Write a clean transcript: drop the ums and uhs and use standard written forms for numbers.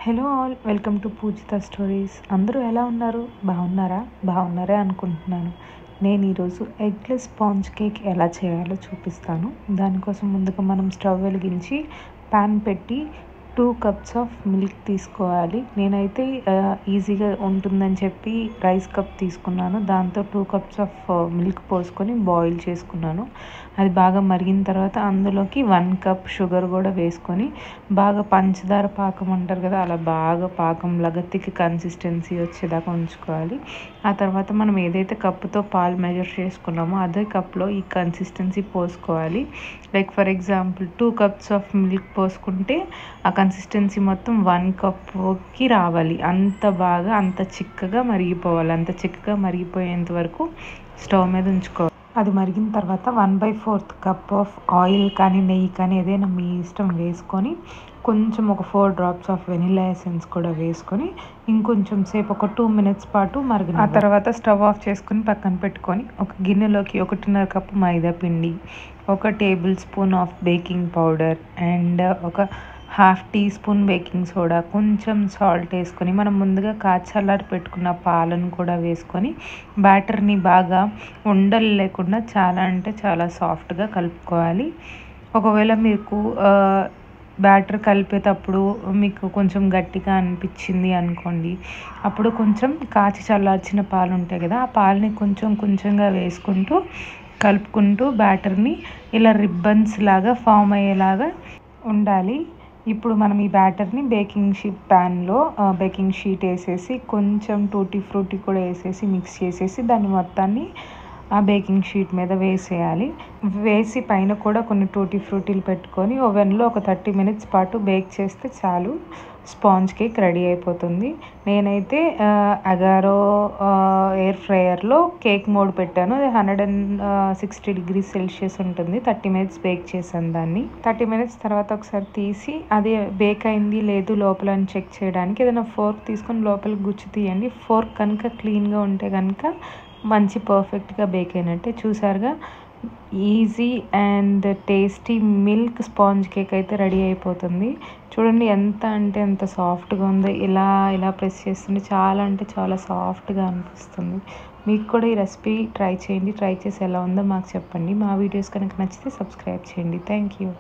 Hello all, welcome to Pujita stories. అందరూ ఎలా ఉన్నారు? బాగున్నారే అనుకుంటున్నాను. నేను ఈరోజు ఎగ్లెస్ స్పాంజ్ కేక్ ఎలా చేయాలో చూపిస్తాను. దానికోసం ముందుగా మనం స్టవ్ వెలిగించి ప్యాన్ పెట్టి 2 కప్స్ ఆఫ్ మిల్క్ తీసుకోవాలి. నేనైతే ఈజీగా ఉంటుందని చెప్పి రైస్ కప్ తీసుకున్నాను. దాంతో 2 కప్స్ ఆఫ్ మిల్క్ పోసుకొని బాయిల్ చేసుకున్నాను. అది బాగా మరిగిన తర్వాత అందులోకి 1 కప్ షుగర్ కూడా వేసుకొని బాగా పంచదార పాకం అంటారు కదా, అలా బాగా పాకంలాగా థిక్ కన్సిస్టెన్సీ వచ్చేదాకా ఉంచుకోవాలి. ఆ తర్వాత మనం ఏదైతే కప్పుతో పాలు మెజర్ చేసుకున్నామో అదే కప్లో ఈ కన్సిస్టెన్సీ పోసుకోవాలి. Like for example 2 cups of milk పోసుకుంటే ఆ కన్సిస్టెన్సీ మొత్తం 1 కప్కి రావాలి. అంత చిక్కగా మరిగిపోవాలి. అంత చిక్కగా మరిగిపోయేంత వరకు స్టవ్ మీద ఉంచుకోవాలి. అది మరిగిన తర్వాత 1/4 కప్ ఆఫ్ ఆయిల్ కానీ నెయ్యి కానీ ఏదైనా మీ ఇష్టం వేసుకొని కొంచెం ఒక 4 డ్రాప్స్ ఆఫ్ వెనిలా ఎసెన్స్ కూడా వేసుకొని ఇంకొంచెం సేపు ఒక 2 మినిట్స్ పాటు మరిగిన ఆ తర్వాత స్టవ్ ఆఫ్ చేసుకుని పక్కన పెట్టుకొని ఒక గిన్నెలోకి 1.5 కప్పు మైదా పిండి, 1 table spoon of baking powder and ఒక 1/2 టీ స్పూన్ బేకింగ్ సోడా, కొంచెం సాల్ట్ వేసుకొని మనం ముందుగా చల్లారి పెట్టుకున్న పాలను కూడా వేసుకొని బ్యాటర్ని బాగా ఉండలు లేకుండా చాలా సాఫ్ట్గా కలుపుకోవాలి. ఒకవేళ మీకు బ్యాటర్ కలిపేటప్పుడు మీకు కొంచెం గట్టిగా అనిపించింది అనుకోండి, అప్పుడు కొంచెం చల్లార్చిన పాలు ఉంటాయి కదా, ఆ పాలని కొంచెంగా వేసుకుంటూ కలుపుకుంటూ బ్యాటర్ని ఇలా రిబ్బన్స్ లాగా ఫామ్ అయ్యేలాగా ఉండాలి. ఇప్పుడు మనం ఈ బ్యాటర్ని బేకింగ్ షీట్ వేసేసి కొంచెం టూటీ ఫ్రూటీ కూడా వేసేసి మిక్స్ చేసేసి దాన్ని మొత్తాన్ని ఆ బేకింగ్ షీట్ మీద వేసి పైన కూడా కొన్ని టూటీ ఫ్రూటీలు పెట్టుకొని ఓవెన్లో ఒక 30 మినిట్స్ పాటు బేక్ చేస్తే చాలు, స్పాంజ్ కేక్ రెడీ అయిపోతుంది. నేనైతే అగారో ఎయిర్ ఫ్రైయర్లో కేక్ మోడ్ పెట్టాను. అది 160 degrees సెల్సియస్ ఉంటుంది. 30 మినిట్స్ బేక్ చేశాను. దాన్ని 30 మినిట్స్ తర్వాత ఒకసారి తీసి అది బేక్ అయింది లేదు లోపల అని చెక్ చేయడానికి ఏదైనా ఫోర్క్ తీసుకొని లోపలికి గుచ్చి తీయండి. ఫోర్క్ కనుక క్లీన్గా ఉంటే కనుక మంచి పర్ఫెక్ట్గా బేక్ అయినట్టే. చూసారుగా, easy and tasty milk sponge cake అయితే రెడీ అయిపోతుంది. చూడండి ఎంత సాఫ్ట్గా ఉందో. ఇలా ప్రెస్ చేస్తుంటే చాలా సాఫ్ట్గా అనిపిస్తుంది. మీకు కూడా ఈ రెసిపీ ట్రై చేయండి. ట్రై చేసి ఎలా ఉందో మాకు చెప్పండి. మా వీడియోస్ కనుక నచ్చితే సబ్స్క్రైబ్ చేయండి. Thank you.